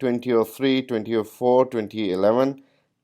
2003, 2004, 2011,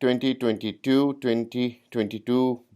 2022, 2022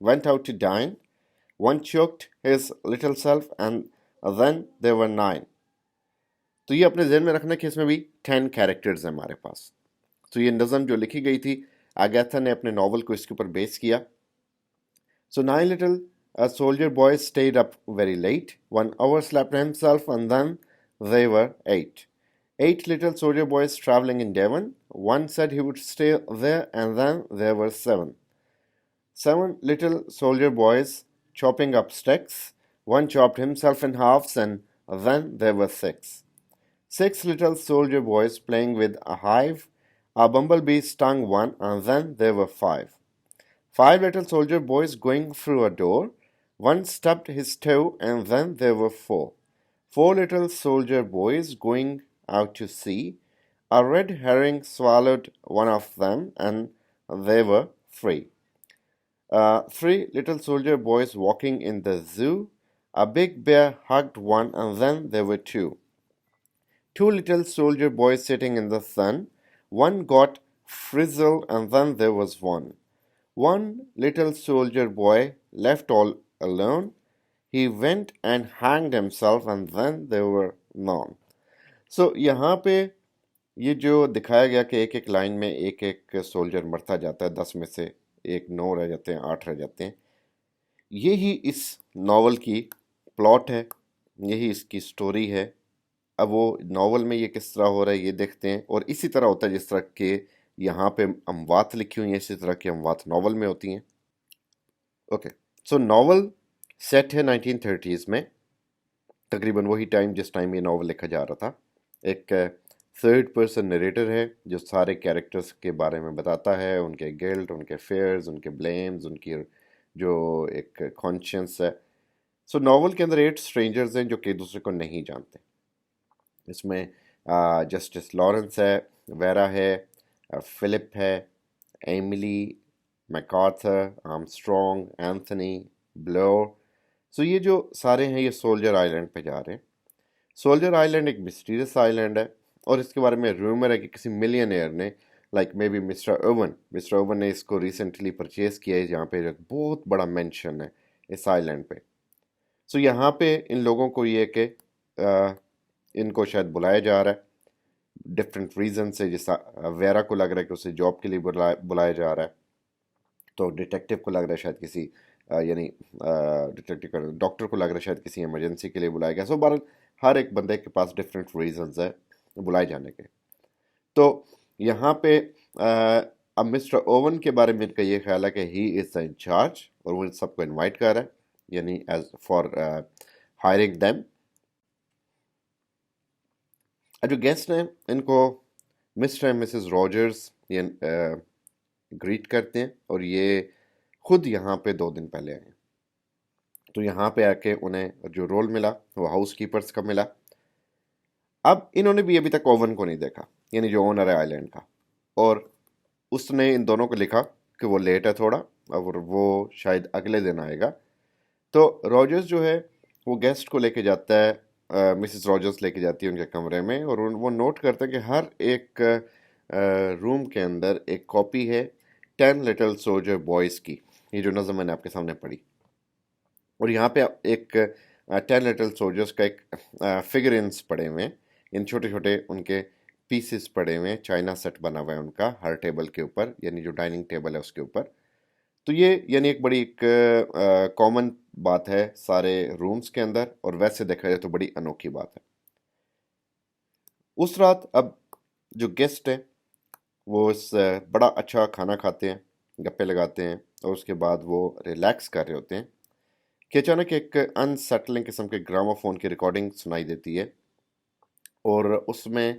went out to dine, one choked his little self, and then there were 9. تو یہ اپنے ذہن میں رکھنا کہ اس میں بھی 10 کیریکٹرز ہیں ہمارے پاس. تو یہ نظم جو لکھی گئی تھی آگیتھا نے اپنے ناول کو اس کے اوپر بیس کیا. So 9 little soldier boys stayed up very late. 1 hour slept himself, and then they were 8. 8 little soldier boys traveling in Devon. One said he would stay there, and then there were 7. 7 little soldier boys chopping up sticks. One chopped himself in halves, and then there were 6. 6 little soldier boys playing with a hive. A bumblebee stung one, and then there were 5. 5 little soldier boys going through a door. One stubbed his toe, and then there were 4. 4 little soldier boys going out to sea. A red herring swallowed one of them, and there were 3. 3 little soldier boys walking in the zoo. A big bear hugged one, and then there were 2. 2 little soldier boys sitting in the sun. One got frizzled, and then there was 1. 1 little soldier boy left all alone. He went and hanged himself, and then there were none. So یہاں پہ یہ جو دکھایا گیا کہ ایک ایک line میں ایک ایک سولجر مرتا جاتا ہے، 10 میں سے ایک 9 رہ جاتے ہیں، 8 رہ جاتے ہیں. یہی اس ناول کی پلاٹ ہے، یہی اس کی سٹوری ہے. اب وہ ناول میں یہ کس طرح ہو رہا ہے یہ دیکھتے ہیں، اور اسی طرح ہوتا ہے جس طرح کہ یہاں پہ اموات لکھی ہوئی ہیں، اسی طرح کی اموات ناول میں ہوتی ہیں. اوکے، سو ناول سیٹ ہے 1930s میں، تقریباً وہی ٹائم جس ٹائم یہ ناول لکھا جا رہا تھا. ایک تھرڈ پرسن نریٹر ہے جو سارے کیریکٹرز کے بارے میں بتاتا ہے، ان کے گلٹ، ان کے فیئرز، ان کے بلیمز، ان کی جو ایک کانشینس ہے. سو ناول کے اندر 8 اسٹرینجرز ہیں جو کہ ایک دوسرے کو نہیں جانتے. اس میں جسٹس لارنس ہے، ویرا ہے، فلپ ہے، ایملی، میکارتھر، آرمسٹرانگ، اینتھنی، بلور. سو یہ جو سارے ہیں یہ سولجر آئیلینڈ پہ جا رہے ہیں. سولجر آئیلینڈ ایک مسٹیریس آئیلینڈ ہے، اور اس کے بارے میں رومر ہے کہ کسی ملین ایئر نے، like may be Mr Owen نے اس کو ریسنٹلی پرچیز کیا ہے، جہاں پہ ایک بہت بڑا مینشن ہے اس آئیلینڈ پہ. سو یہاں پہ ان لوگوں کو یہ کہ ان کو شاید بلایا جا رہا ہے ڈفرینٹ ریزن سے. جس ویرا کو لگ رہا ہے کہ اسے جاب کے لیے بلایا جا رہا ہے، تو ڈیٹیکٹیو کو لگ رہا ہے شاید کسی یعنی ڈیٹیکٹیو ڈاکٹر کو لگ رہا ہے شاید کسی ایمرجنسی کے لیے بلایا گیا. سو بہرحال ہر ایک بندے کے پاس ڈفرینٹ ریزنز ہے بلائے جانے کے. تو یہاں پہ اب مسٹر اوون کے بارے میں ان کا یہ خیال ہے کہ ہی از دا انچارج، اور وہ سب کو انوائٹ کر رہا ہے، یعنی ایز فار ہائرنگ دیم. جو گیسٹ ہیں ان کو Mr and Mrs Rogers greet کرتے ہیں، اور یہ خود یہاں پہ 2 دن پہلے آئے. تو یہاں پہ آ کے انہیں جو رول ملا وہ ہاؤس کیپرز کا ملا. اب انہوں نے بھی ابھی تک اوون کو نہیں دیکھا، یعنی جو اونر ہے آئیلینڈ کا، اور اس نے ان دونوں کو لکھا کہ وہ لیٹ ہے تھوڑا، اور وہ شاید اگلے دن آئے گا. تو راجرز جو ہے وہ گیسٹ کو لے کے جاتا ہے، مسز راجرز لے کے جاتی ہے ان کے کمرے میں، اور وہ نوٹ کرتا ہے کہ ہر ایک روم کے اندر ایک کاپی ہے 10 لٹل سولجر بوائز کی، یہ جو نظم میں نے آپ کے سامنے پڑھی. اور یہاں پہ ایک 10 لٹل سولجرز کا ایک فگرنس پڑے ہوئے ہیں، ان چھوٹے چھوٹے ان کے پیسز پڑے ہوئے ہیں، چائنا سیٹ بنا ہوا ہے ان کا ہر ٹیبل کے اوپر، یعنی جو ڈائننگ ٹیبل ہے اس کے اوپر. تو یہ یعنی ایک بڑی ایک کامن بات ہے سارے رومز کے اندر، اور ویسے دیکھا جائے تو بڑی انوکھی بات ہے. اس رات اب جو گیسٹ ہیں وہ اس بڑا اچھا کھانا کھاتے ہیں، گپے لگاتے ہیں، اور اس کے بعد وہ ریلیکس کر رہے ہوتے ہیں کہ اچانک ایک انسیٹلنگ قسم کے گراموفون کی ریکارڈنگ سنائی دیتی ہے، اور اس میں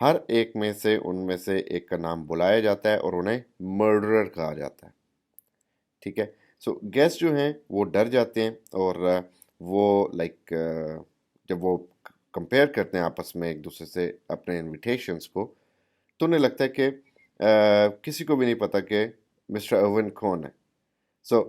ہر ایک میں سے ان میں سے ایک کا نام بلایا جاتا ہے اور انہیں مرڈرر کہا جاتا ہے. ٹھیک ہے. سو گیسٹ جو ہیں وہ ڈر جاتے ہیں، اور وہ لائک جب وہ کمپیئر کرتے ہیں آپس میں ایک دوسرے سے اپنے انویٹیشنس کو، تو انہیں لگتا ہے کہ کسی کو بھی نہیں پتا کہ مسٹر اوون کون ہے. سو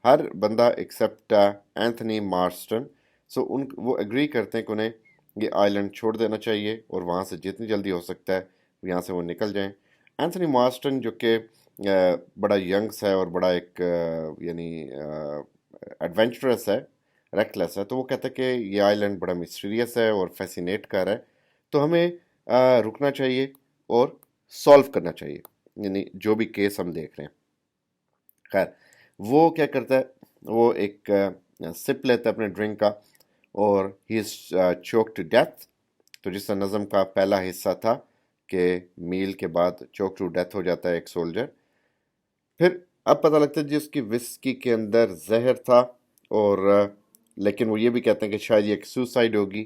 ہر بندہ ایکسیپٹ اینتھنی مارسٹن، سو وہ اگری کرتے ہیں کہ انہیں یہ آئیلینڈ چھوڑ دینا چاہیے، اور وہاں سے جتنی جلدی ہو سکتا ہے یہاں سے وہ نکل جائیں. اینتھنی مارسٹن جو کہ بڑا ینگس ہے اور بڑا ایک یعنی ایڈونچرس ہے، ریکلیس ہے، تو وہ کہتا ہے کہ یہ آئی لینڈ بڑا مسٹیریس ہے اور فیسینیٹ کر رہا ہے، تو ہمیں رکنا چاہیے اور سولو کرنا چاہیے، یعنی جو بھی کیس ہم دیکھ رہے ہیں. خیر وہ کیا کرتا ہے، وہ ایک سپ لیتا ہے اپنے ڈرنک کا اور ہی از چوک ٹو ڈیتھ. تو جس طرح نظم کا پہلا حصہ تھا کہ میل کے بعد چوک ٹو ڈیتھ ہو جاتا ہے ایک سولجر. پھر اب پتہ لگتا ہے جی اس کی وسکی کے اندر زہر تھا، اور لیکن وہ یہ بھی کہتے ہیں کہ شاید یہ ایک سوسائڈ ہوگی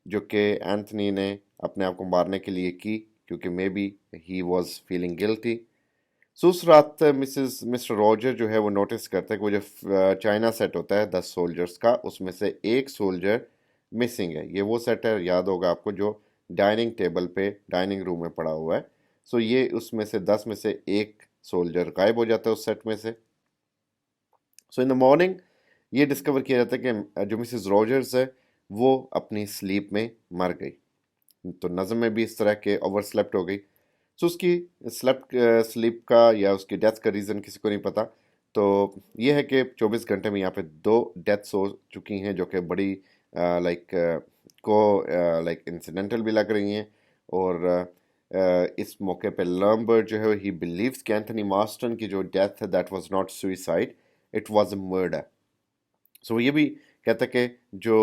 جو کہ اینتھنی نے اپنے آپ کو مارنے کے لیے کی، کیونکہ may be he was feeling guilty. So اس رات مسٹر راجر جو ہے وہ نوٹس کرتا ہے کہ وہ جو چائنا سیٹ ہوتا ہے 10 سولجرز کا، اس میں سے ایک سولجر مسنگ ہے. یہ وہ سیٹ ہے، یاد ہوگا آپ کو، جو ڈائننگ ٹیبل پہ ڈائننگ روم میں پڑا ہوا ہے. سو یہ اس میں سے 10 میں سے ایک سولجر غائب ہو جاتا ہے اس سیٹ میں سے. سو ان دا مارننگ یہ ڈسکور کیا جاتا ہے کہ جو مسز راجرز ہے وہ اپنی سلیپ میں مر گئی. تو نظم میں بھی اس طرح کے اوور سلیپٹ ہو گئی. سو اس کی سلیپ کا یا اس کی ڈیتھ کا ریزن کسی کو نہیں پتا. تو یہ ہے کہ 24 گھنٹے میں یہاں پہ 2 ڈیتھس ہو چکی ہیں جو کہ بڑی لائک انسیڈنٹل بھی لگ رہی ہیں. اور اس موقع پہ لرمبرٹ جو ہے ہی بلیوز کہ اینتھنی مارسٹن کی جو ڈیتھ ہے that was not suicide, it was a murder. So یہ بھی کہتا ہے کہ جو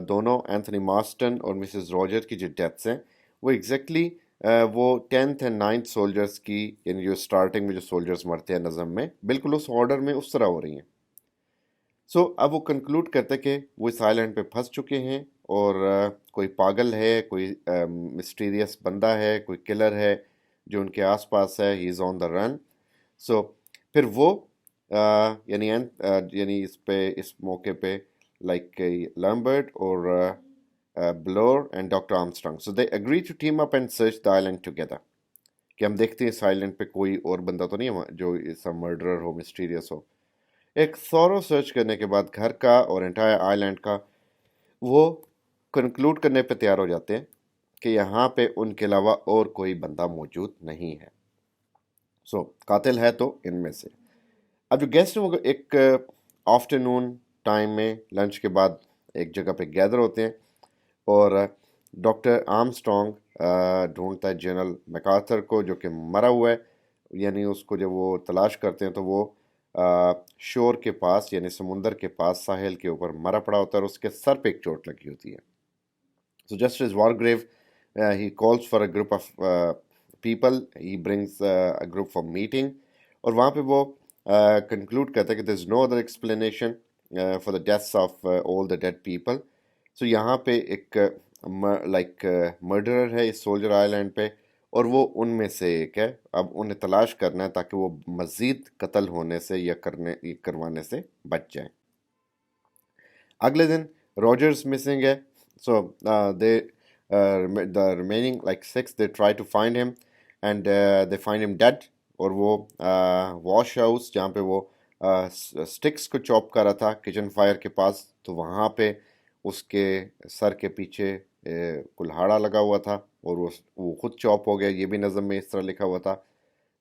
دونوں اینتھنی مارسٹن اور مسز راجر کی جو ڈیتھس ہیں وہ ایگزیکٹلی وہ 10th اینڈ 9th سولجرز کی، یعنی جو سٹارٹنگ میں جو سولجرز مرتے ہیں نظم میں، بالکل اس آرڈر میں اس طرح ہو رہی ہیں. سو اب وہ کنکلوڈ کرتے کہ وہ اس آئی لینڈ پہ پھنس چکے ہیں اور کوئی پاگل ہے، کوئی مسٹیریس بندہ ہے، کوئی کلر ہے جو ان کے آس پاس ہے، ہی از آن دا رن. سو پھر وہ یعنی اس موقع پہ لائک لمبرٹ اور Blore and doctor Armstrong, so they agree to team up and search the island together, کہ ہم دیکھتے ہیں اس آئی لینڈ پہ کوئی اور بندہ تو نہیں ہے جو اس مرڈرر ہو، مسٹیریس ہو. ایک ثورو سرچ کرنے کے بعد گھر کا اور انٹائر آئی لینڈ کا وہ کنکلوڈ کرنے پہ تیار ہو جاتے ہیں کہ یہاں پہ ان کے علاوہ اور کوئی بندہ موجود نہیں ہے. سو قاتل ہے تو ان میں سے. اب جو گیسٹ ہیں وہ ایک آفٹرنون ٹائم میں لنچ کے بعد ایک جگہ پہ گیدر ہوتے ہیں، اور ڈاکٹر آرمسٹرانگ ڈھونڈتا ہے جنرل میکارتھر کو جو کہ مرا ہوا ہے. یعنی اس کو جب وہ تلاش کرتے ہیں تو وہ شور کے پاس، یعنی سمندر کے پاس ساحل کے اوپر مرا پڑا ہوتا ہے اور اس کے سر پہ ایک چوٹ لگی ہوتی ہے. So Justice Wargrave he calls for a group of people, he brings a group for meeting, اور وہاں پہ وہ کنکلوڈ کرتا ہے کہ there is no other explanation for the deaths of all the dead people. So یہاں پہ ایک لائک مرڈرر ہے اس سولجر آئی لینڈ پہ، اور وہ ان میں سے ایک ہے. اب انہیں تلاش کرنا ہے تاکہ وہ مزید قتل ہونے سے یا کروانے سے بچ جائیں. اگلے دن راجرز مسنگ ہے. So the remaining like 6 they try to find him and they find him dead. اور وہ واش ہاؤس جہاں پہ وہ سٹکس کو چاپ کر رہا تھا کچن فائر کے پاس، تو وہاں پہ اس کے سر کے پیچھے کلہاڑا لگا ہوا تھا اور وہ خود چاپ ہو گیا. یہ بھی نظم میں اس طرح لکھا ہوا تھا.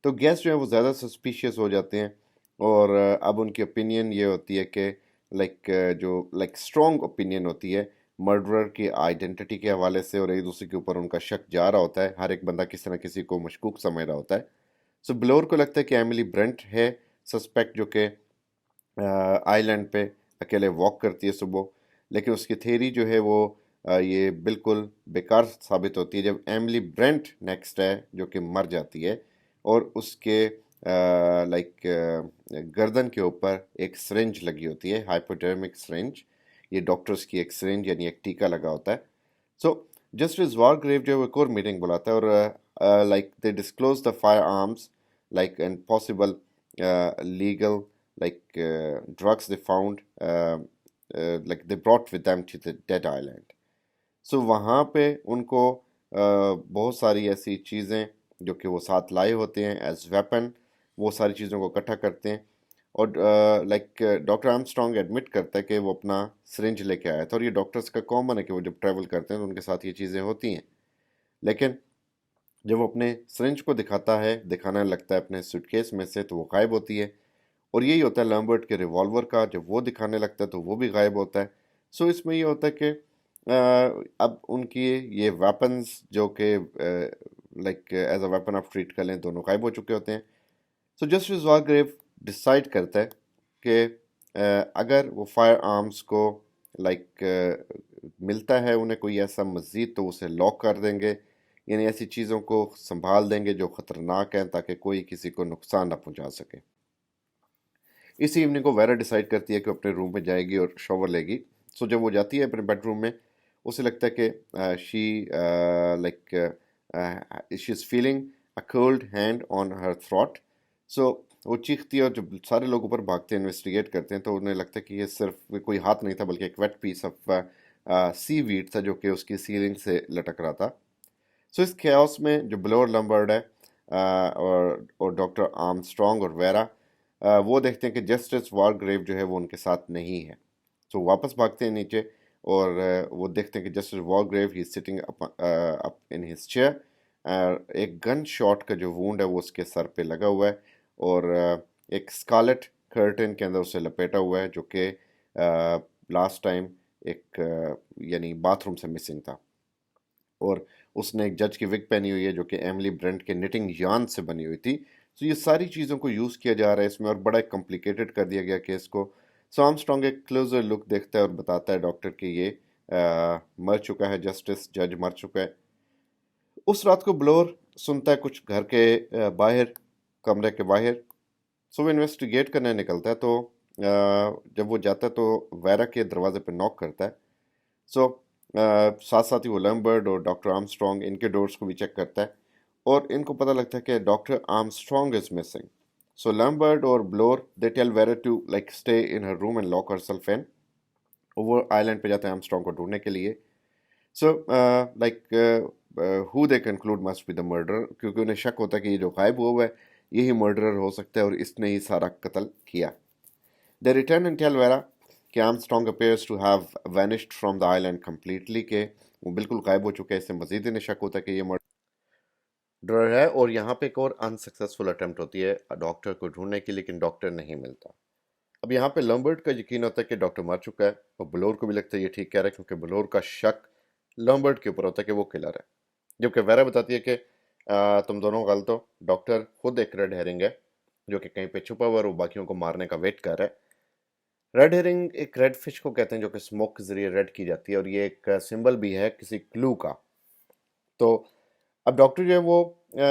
تو گیسٹ جو ہیں وہ زیادہ سسپیشیس ہو جاتے ہیں، اور اب ان کی اوپینین یہ ہوتی ہے کہ لائک اسٹرانگ اوپینین ہوتی ہے مرڈرر کی آئیڈینٹی کے حوالے سے، اور ایک دوسرے کے اوپر ان کا شک جا رہا ہوتا ہے. ہر ایک بندہ کسی نہ کسی کو مشکوک سمجھ رہا ہوتا ہے. سو بلور کو لگتا ہے کہ ایملی برنٹ ہے سسپیکٹ، جو کہ آئی لینڈ پہ اکیلے واک کرتی ہے صبح. لیکن اس کی تھیری جو ہے وہ یہ بالکل بیکار ثابت ہوتی ہے جب ایملی برنٹ نیکسٹ ہے جو کہ مر جاتی ہے، اور اس کے لائک گردن کے اوپر ایک سرنج لگی ہوتی ہے، ہائپوڈرمک سرنج. یہ ڈاکٹرز کی ایک سرنج یعنی ایک ٹیکا لگا ہوتا ہے. سو جسٹس وارگریو جو ہے وہ ایک اور میٹنگ بلاتا ہے، اور like they disclose the fire arms like and possible legal like drugs they found like they brought with them to the dead island. So وہاں پہ ان کو بہت ساری ایسی چیزیں جو کہ وہ ساتھ لائے ہوتے ہیں ایز ویپن، وہ ساری چیزوں کو اکٹھا کرتے ہیں. اور لائک ڈاکٹر آرمسٹرانگ ایڈمٹ کرتا ہے کہ وہ اپنا سرنج لے کے آیا تھا، اور یہ ڈاکٹرز کا کامن ہے کہ وہ جب ٹریول کرتے ہیں تو ان کے ساتھ یہ چیزیں ہوتی ہیں. لیکن جب وہ اپنے سرنج کو دکھانا لگتا ہے اپنے سوٹ کیس میں سے، تو وہ غائب ہوتی ہے. اور یہی ہوتا ہے لمبرٹ کے ریوالور کا، جب وہ دکھانے لگتا ہے تو وہ بھی غائب ہوتا ہے. سو اس میں یہ ہوتا ہے کہ اب ان کی یہ ویپنز جو کہ لائک ایز اے ویپن آپ ٹریٹ کر لیں دونوں غائب ہو چکے ہوتے ہیں. سو جسٹس وارگریو ڈسائڈ کرتا ہے کہ اگر وہ فائر آرمز کو لائک ملتا ہے انہیں کوئی ایسا مزید تو اسے لاک کر دیں گے، یعنی ایسی چیزوں کو سنبھال دیں گے جو خطرناک ہیں تاکہ کوئی کسی کو نقصان نہ پہنچا سکے. اسی ایوننگ کو ویرا ڈیسائیڈ کرتی ہے کہ اپنے روم میں جائے گی اور شاور لے گی. سو جب وہ جاتی ہے اپنے بیڈ روم میں اسے لگتا ہے کہ she like she is feeling a cold hand on her throat. So وہ چیختی ہے اور جب سارے لوگ اوپر بھاگتے ہیں انویسٹیگیٹ کرتے ہیں تو انہیں لگتا ہے کہ یہ صرف کوئی ہاتھ نہیں تھا بلکہ ایک wet piece of seaweed تھا جو کہ اس کی سیلنگ سے لٹک رہا تھا. سو اس کیاؤس میں جو بلور لمبرڈ ہے اور ڈاکٹر آرم اسٹرانگ اور ویرا وہ دیکھتے ہیں کہ جسٹس وارگریو جو ہے وہ ان کے ساتھ نہیں ہے. سو واپس بھاگتے ہیں نیچے اور وہ دیکھتے ہیں کہ Justice Wargrave he sitting up in his chair. ایک گن شاٹ کا جو وونڈ ہے وہ اس کے سر پہ لگا ہوا ہے اور ایک اسکالٹ کرٹن کے اندر اسے لپیٹا ہوا ہے جو کہ لاسٹ ٹائم ایک یعنی باتھ روم سے مسنگ تھا. اور اس نے ایک جج کی وگ پہنی ہوئی ہے جو کہ ایملی برنٹ کے نٹنگ یارن سے بنی ہوئی تھی. سو یہ ساری چیزوں کو یوز کیا جا رہا ہے اس میں اور بڑا کمپلیکیٹڈ کر دیا گیا کیس کو. سو آرم اسٹرانگ ایک کلوزر لک دیکھتا ہے اور بتاتا ہے ڈاکٹر کہ یہ مر چکا ہے، جسٹس جج مر چکا ہے. اس رات کو بلور سنتا ہے کچھ گھر کے باہر، کمرے کے باہر. سو وہ انویسٹیگیٹ کرنے نکلتا ہے تو جب وہ جاتا ہے تو ویرا کے دروازے پہ نوک کرتا ہے. سو ساتھ ساتھ ہی وہ لمبرڈ اور ڈاکٹر آرم اسٹرانگ ان کے ڈورز کو بھی چیک کرتا ہے اور ان کو پتہ لگتا ہے کہ doctor Armstrong is missing. So Lombard اور Blore they tell Vera to like stay in her room and lock herself in. وہ آئی لینڈ پہ جاتے ہیں آرم اسٹرانگ کو ڈھونڈنے کے لیے. So like how they conclude must be the murder, کیونکہ انہیں شک ہوتا ہے کہ یہ جو غائب ہوا ہے یہی مرڈرر ہو سکتا ہے اور اس نے ہی سارا قتل کیا. They return and tell Vera کہ Armstrong appears to have vanished from the island completely, کہ وہ بالکل غائب ہو چکے ہیں. اس سے مزید انہیں شک ہوتا ہے کہ یہ مرڈرر ہے. اور یہاں پہ ایک اور انسکسیسفل اٹیمپٹ ہوتی ہے ڈاکٹر کو ڈھونڈنے کی، لیکن ڈاکٹر نہیں ملتا. اب یہاں پہ لمبرڈ کا یقین ہوتا ہے کہ ڈاکٹر مر چکا ہے اور بلور کو بھی لگتا ہے یہ ٹھیک کہہ رہا ہے کیونکہ بلور کا شک لمبرڈ کے اوپر ہوتا ہے کہ وہ کلر ہے. جبکہ ویرا بتاتی ہے کہ تم دونوں غلط ہو، ڈاکٹر خود ایک ریڈ ہیرنگ ہے جو کہ کہیں پہ چھپا ہوا ہے اور باقیوں کو مارنے کا ویٹ کر رہا ہے. ریڈ ہیرنگ ایک ریڈ فش کو کہتے ہیں جو کہ سموک کے ذریعے ریڈ کی جاتی ہے اور یہ ایک سمبل بھی ہے کسی کلو کا. تو اب ڈاکٹر جو ہے وہ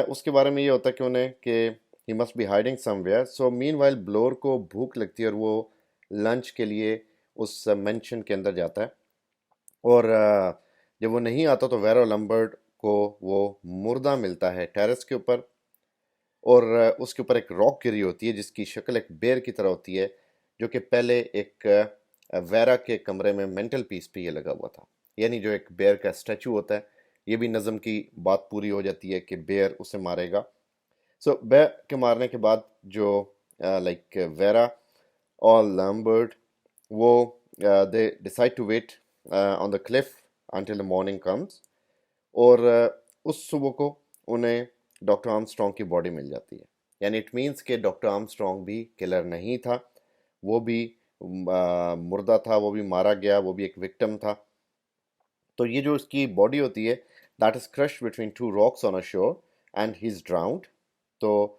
اس کے بارے میں یہ ہوتا ہے کہ انہیں کہ he must be hiding somewhere. So meanwhile Blore کو بھوک لگتی ہے اور وہ لنچ کے لیے اس مینشن کے اندر جاتا ہے اور جب وہ نہیں آتا تو ویرا لمبرڈ کو وہ مردہ ملتا ہے ٹیرس کے اوپر اور اس کے اوپر ایک راک گری ہوتی ہے جس کی شکل ایک بیر کی طرح ہوتی ہے جو کہ پہلے ایک ویرا کے کمرے میں مینٹل پیس پہ یہ لگا ہوا تھا. یعنی جو ایک بیر کا اسٹیچو ہوتا ہے یہ بھی نظم کی بات پوری ہو جاتی ہے کہ بیر اسے مارے گا. سو بیر کے مارنے کے بعد جو لائک ویرا اور لمبرڈ وہ they decide to wait on the cliff until the morning comes. اور اس صبح کو انہیں ڈاکٹر آرم اسٹرانگ کی باڈی مل جاتی ہے. یعنی اٹ مینس کہ ڈاکٹر آرم اسٹرانگ بھی کلر نہیں تھا، وہ بھی مردہ تھا، وہ بھی مارا گیا، وہ بھی ایک وکٹم تھا. تو یہ جو اس کی باڈی ہوتی ہے that is crush between two rocks on a shore and ہی از ڈراؤنڈ. تو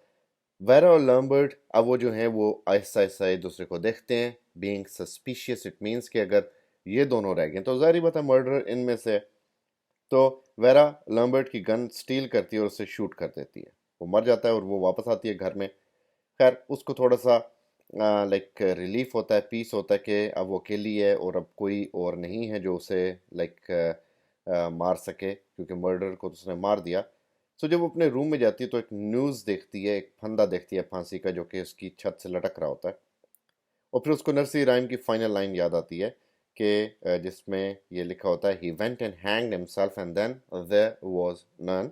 ویرا اور لمبرڈ اب وہ جو ہیں وہ آہستہ آہستہ ایک دوسرے کو دیکھتے ہیں بینگ سسپیشیس. اٹ مینس کہ اگر یہ دونوں رہ گئے تو ظاہری بات ہے مرڈر ان میں سے. تو ویرا لمبرڈ کی گن سٹیل کرتی ہے اور اسے شوٹ کر دیتی ہے. وہ مر جاتا ہے اور وہ واپس آتی ہے گھر میں. خیر اس کو تھوڑا سا لائک ریلیف ہوتا ہے، پیس ہوتا ہے کہ اب وہ اکیلی ہے اور اب کوئی اور نہیں ہے جو اسے لائک مار سکے کیونکہ مرڈر کو تو اس نے مار دیا. سو جب وہ اپنے روم میں جاتی ہے تو ایک نیوز دیکھتی ہے، ایک پھندا دیکھتی ہے پھانسی کا جو کہ اس کی چھت سے لٹک رہا ہوتا ہے. اور پھر اس کو نرسری رائم کی فائنل لائن یاد آتی ہے کہ جس میں یہ لکھا ہوتا ہے he went and hanged himself and then there was none.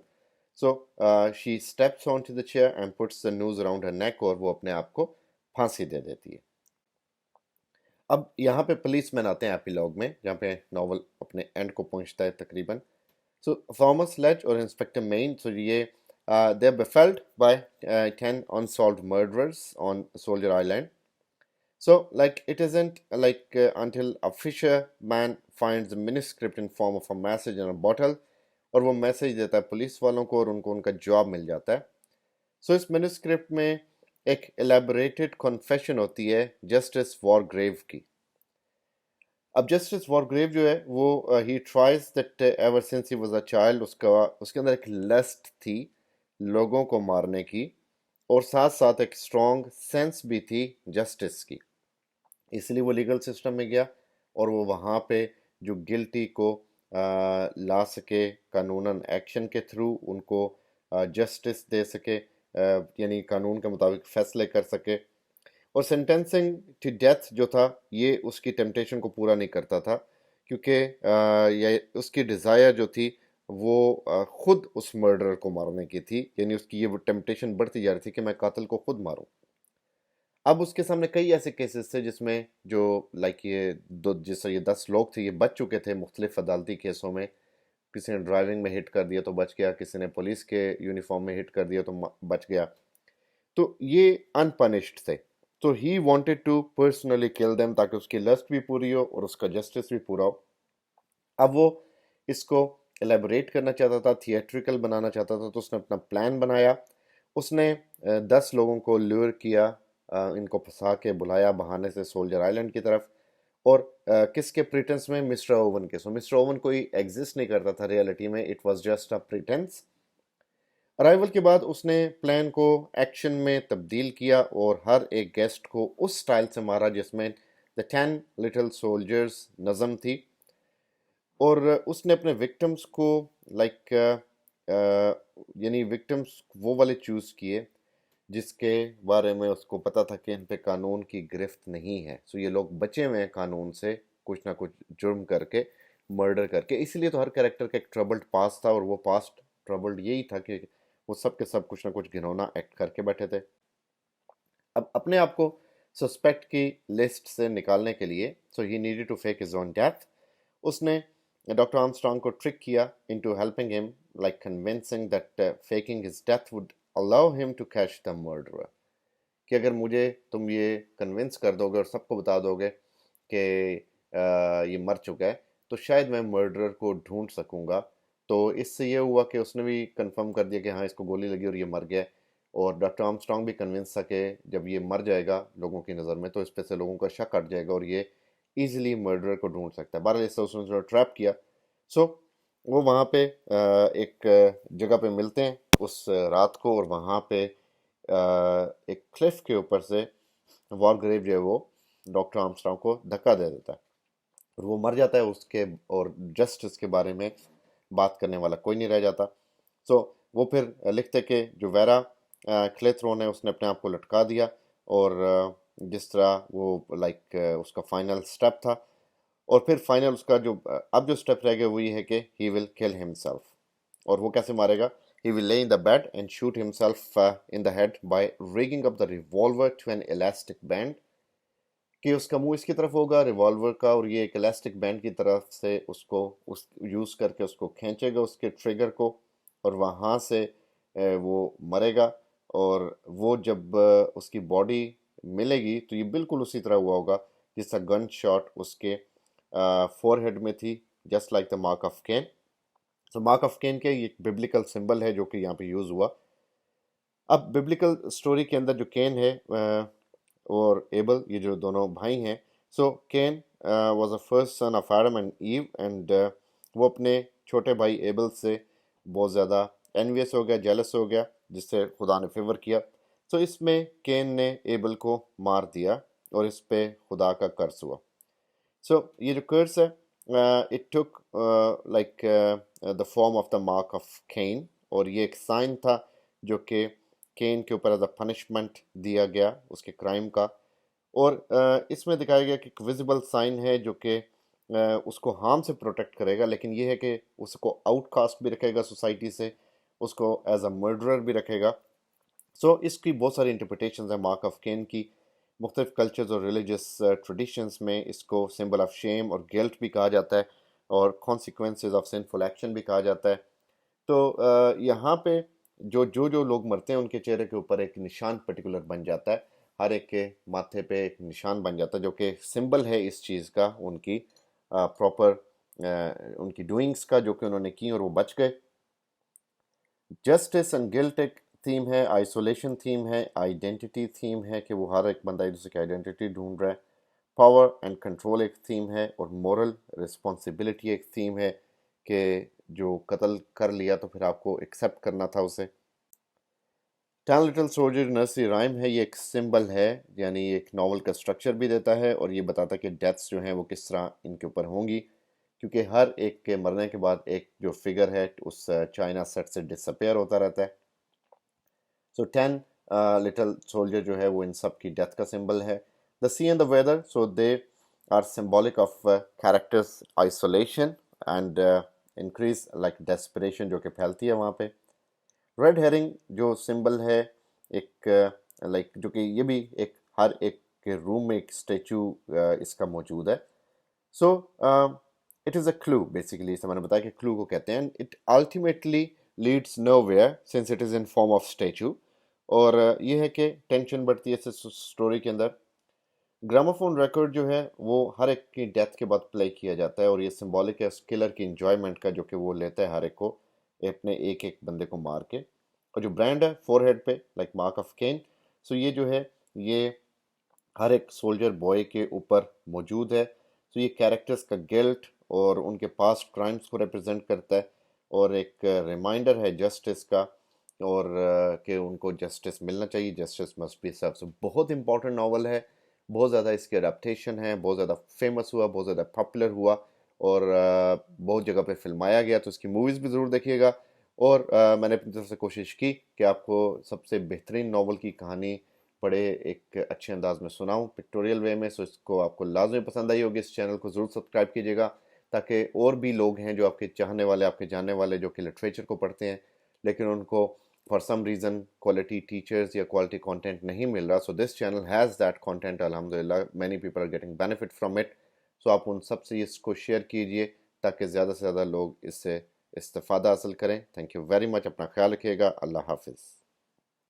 So she steps onto the chair and puts the noose around her neck اور وہ اپنے آپ کو پھانسی دے دیتی ہے. اب یہاں پہ پولیس مین آتے ہیں ایپیلاگ میں جہاں پہ ناول اپنے اینڈ کو پہنچتا ہے تقریباً. سو تھامس لیج اور انسپیکٹر مین سو یہ they are befelled by 10 unsolved murderers on Soldier Island. So, like, it isn't like until a fisherman finds a manuscript in form of a message in a bottle, اور وہ message دیتا ہے police والوں کو اور ان کو ان کا جاب مل جاتا ہے. سو اس مینوسکرپٹ میں ایک ایلیبوریٹڈ کنفیشن ہوتی ہے جسٹس وار گریو کی. اب جسٹس وار گریو جو ہے وہ he tries that ever since he was a child, اس کے اندر ایک لسٹ تھی لوگوں کو مارنے کی، اور ساتھ ساتھ ایک اسٹرانگ سینس بھی تھی جسٹس کی. اس لیے وہ لیگل سسٹم میں گیا اور وہ وہاں پہ جو گلٹی کو لا سکے قانوناً ایکشن کے تھرو، ان کو جسٹس دے سکے، یعنی قانون کے مطابق فیصلے کر سکے. اور سینٹینسنگ ٹو ڈیتھ جو تھا یہ اس کی ٹیمپٹیشن کو پورا نہیں کرتا تھا، کیونکہ یہ اس کی ڈیزائر جو تھی وہ خود اس مرڈرر کو مارنے کی تھی، یعنی اس کی یہ ٹیمپٹیشن بڑھتی جا رہی تھی کہ میں قاتل کو خود ماروں. اب اس کے سامنے کئی ایسے کیسز تھے جس میں جو یہ جس سے یہ 10 لوگ تھے یہ بچ چکے تھے مختلف عدالتی کیسوں میں. کسی نے ڈرائیونگ میں ہٹ کر دیا تو بچ گیا، کسی نے پولیس کے یونیفارم میں ہٹ کر دیا تو بچ گیا. تو یہ انپنشڈ تھے. تو ہی وانٹیڈ ٹو پرسنلی کل دیم تاکہ اس کی لسٹ بھی پوری ہو اور اس کا جسٹس بھی پورا ہو. اب وہ اس کو ایلیبوریٹ کرنا چاہتا تھا، تھیٹریکل بنانا چاہتا تھا، تو اس نے اپنا پلان بنایا. اس نے 10 لوگوں کو لیور کیا، ان کو پھنسا کے بلایا بہانے سے سولجر آئلینڈ کی طرف، اور کس کے پریٹنس میں؟ مسٹر اوون کے. سو مسٹر اوون کوئی ایگزسٹ نہیں کرتا تھا ریئلٹی میں، it was just a pretence. Arrival کے بعد اس نے پلان کو ایکشن میں تبدیل کیا اور ہر ایک گیسٹ کو اس سٹائل سے مارا جس میں The 10 Little Soldiers نظم تھی. اور اس نے اپنے وکٹمز کو یعنی وکٹمز وہ والے چوز کیے جس کے بارے میں اس کو پتا تھا کہ ان پہ قانون کی گرفت نہیں ہے. سو یہ لوگ بچے ہوئے ہیں قانون سے کچھ نہ کچھ جرم کر کے، مرڈر کر کے. اسی لیے تو ہر کریکٹر کا ایک ٹربلڈ پاس تھا، اور وہ پاسٹ ٹربلڈ یہی تھا کہ وہ سب کے سب کچھ نہ کچھ گھنونا ایکٹ کر کے بیٹھے تھے. اب اپنے آپ کو سسپیکٹ کی لسٹ سے نکالنے کے لیے so he needed to fake his own death. اس نے ڈاکٹر آرمسٹرانگ کو ٹرک کیا into helping him, like convincing that faking his death would allow him to catch the murderer. کہ اگر مجھے تم یہ کنونس کر دو گے اور سب کو بتا دو گے کہ یہ مر چکا ہے تو شاید میں مرڈرر کو ڈھونڈ سکوں گا. تو اس سے یہ ہوا کہ اس نے بھی کنفرم کر دیا کہ ہاں اس کو گولی لگی اور یہ مر گیا. اور ڈاکٹر آرمسٹرانگ بھی کنونس تھا کہ جب یہ مر جائے گا لوگوں کی نظر میں تو اس پہ سے لوگوں کا شک ہٹ جائے گا اور یہ ایزیلی مرڈرر کو ڈھونڈ سکتا ہے. بہرحال اس سے اس نے ٹریپ کیا. سو وہ وہاں پہ ایک جگہ پہ ملتے ہیں اس رات کو، اور وہاں پہ ایک کلف کے اوپر سے وار گریو جو ہے وہ ڈاکٹر آرمسٹرانگ کو دھکا دے دیتا ہے اور وہ مر جاتا ہے. اس کے اور جسٹس کے بارے میں بات کرنے والا کوئی نہیں رہ جاتا. سو وہ پھر لکھتے کہ جو ویرا کلیتھرون ہے اس نے اپنے آپ کو لٹکا دیا، اور جس طرح وہ اس کا فائنل سٹیپ تھا. اور پھر فائنل اس کا جو اب جو سٹیپ رہ گیا وہ یہ ہے کہ ہی ول کل ہمسیلف. اور وہ کیسے مارے گا؟ He will lay in the bed and shoot himself in the head by rigging up the revolver to an elastic band. کہ اس کا منہ اس کی طرف ہوگا ریوالور کا، اور یہ ایک الاسٹک بینڈ کی طرف سے اس کو یوز کر کے اس کو کھینچے گا اس کے ٹریگر کو، اور وہاں سے وہ مرے گا. اور وہ جب اس کی باڈی ملے گی تو یہ بالکل اسی طرح ہوا ہوگا جس طرح گن شاٹ اس کے فور ہیڈ میں تھی، just like the mark of can. تو مارک آف کین کے یہ ببلیکل سمبل ہے جو کہ یہاں پہ یوز ہوا. اب ببلیکل سٹوری کے اندر جو کین ہے اور ایبل، یہ جو دونوں بھائی ہیں، so Cain was a first son of Adam and Eve, and وہ اپنے چھوٹے بھائی ایبل سے بہت زیادہ اینویس ہو گیا، جیلس ہو گیا، جس سے خدا نے فیور کیا. سو اس میں کین نے ایبل کو مار دیا اور اس پہ خدا کا قرض ہوا. سو یہ جو قرض ہے it took like the form of the mark of Cain، اور یہ ایک سائن تھا جو کہ کین کے اوپر ایز اے پنشمنٹ دیا گیا اس کے کرائم کا. اور اس میں دکھایا گیا کہ ایک ویزیبل سائن ہے جو کہ اس کو ہارم سے پروٹیکٹ کرے گا، لیکن یہ ہے کہ اس کو آؤٹ کاسٹ بھی رکھے گا سوسائٹی سے، اس کو ایز اے مرڈرر بھی رکھے گا. سو اس کی بہت ساری انٹرپریٹیشنز ہیں مارک آف کین کی. مختلف کلچرز اور ریلیجس ٹریڈیشنز میں اس کو سمبل آف شیم اور گلٹ بھی کہا جاتا ہے، اور کانسیکوینسز آف سنفل ایکشن بھی کہا جاتا ہے. تو یہاں پہ جو لوگ مرتے ہیں ان کے چہرے کے اوپر ایک نشان پرٹیکولر بن جاتا ہے، ہر ایک کے ماتھے پہ ایک نشان بن جاتا ہے جو کہ سمبل ہے اس چیز کا، ان کی پراپر ان کی ڈوئنگس کا جو کہ انہوں نے کی اور وہ بچ گئے. جسٹس اینڈ گلٹ ایک تھیم ہے, آئسولیشن تھیم ہے, آئیڈینٹی تھیم ہے کہ وہ ہر ایک بندہ ایک دوسرے کی آئیڈینٹی ڈھونڈ رہا ہے, پاور اینڈ کنٹرول ایک تھیم ہے, اور مورل رسپانسبلٹی ایک تھیم ہے کہ جو قتل کر لیا تو پھر آپ کو ایکسیپٹ کرنا تھا اسے. 10 لٹل سولجر نرسری رائم ہے, یہ ایک سمبل ہے, یعنی ایک ناول کا سٹرکچر بھی دیتا ہے اور یہ بتاتا ہے کہ ڈیتھس جو ہیں وہ کس طرح ان کے اوپر ہوں گی, کیونکہ ہر ایک کے مرنے کے بعد ایک جو فگر ہے اس چائنا سیٹ سے ڈس اپیئر ہوتا رہتا ہے. سو 10 لٹل سولجر جو ہے وہ ان سب کی ڈیتھ کا سمبل ہے. The sea and the weather, so they are symbolic of characters isolation and increase like desperation جو کہ پھیلتی ہے وہاں پہ. ریڈ ہیرنگ جو سمبل ہے ایک لائک جو کہ یہ بھی ایک ہر ایک کے روم میں ایک اسٹیچو اس کا موجود ہے. So it is a kilo basically, اس میں نے بتایا کہ کلو کو کہتے ہیں. It ultimately leads nowhere since it is in form of statue, اور یہ ہے کہ ٹینشن بڑھتی ہے اس اسٹوری کے اندر. گراموفون ریکارڈ جو ہے وہ ہر ایک کی ڈیتھ کے بعد پلے کیا جاتا ہے, اور یہ سمبولک ہے اس کلر کی انجوائمنٹ کا جو کہ وہ لیتا ہے ہر ایک کو اپنے ایک ایک بندے کو مار کے. اور جو برانڈ ہے فور ہیڈ پہ لائک مارک آف کین, سو یہ جو ہے یہ ہر ایک سولجر بوائے کے اوپر موجود ہے. سو یہ کیریکٹرز کا گلٹ اور ان کے پاسٹ کرائمز کو ریپرزینٹ کرتا ہے, اور ایک ریمائنڈر ہے جسٹس کا, اور کہ ان کو جسٹس ملنا چاہیے, جسٹس مسٹ بی سروڈ. سو بہت امپورٹنٹ ناول ہے, بہت زیادہ اس کی اڈیپٹیشن ہے, بہت زیادہ فیمس ہوا, بہت زیادہ پاپولر ہوا, اور بہت جگہ پہ فلمایا گیا, تو اس کی موویز بھی ضرور دیکھیے گا. اور میں نے اپنی طرف سے کوشش کی کہ آپ کو سب سے بہترین ناول کی کہانی بڑے ایک اچھے انداز میں سناؤں پکٹوریل وے میں. سو اس کو آپ کو لازمی پسند آئی ہوگی. اس چینل کو ضرور سبسکرائب کیجیے گا تاکہ اور بھی لوگ ہیں جو آپ کے چاہنے والے, آپ کے جاننے والے, جو کہ لٹریچر کو پڑھتے ہیں لیکن ان کو for some reason quality teachers یا کوالٹی کانٹینٹ نہیں مل رہا. So this channel has that content الحمدللہ, many people are getting benefit from it. So آپ ان سب سے اس کو شیئر کیجیے تاکہ زیادہ سے زیادہ لوگ اس سے استفادہ حاصل کریں. تھینک یو ویری مچ, اپنا خیال رکھیے گا. اللہ حافظ.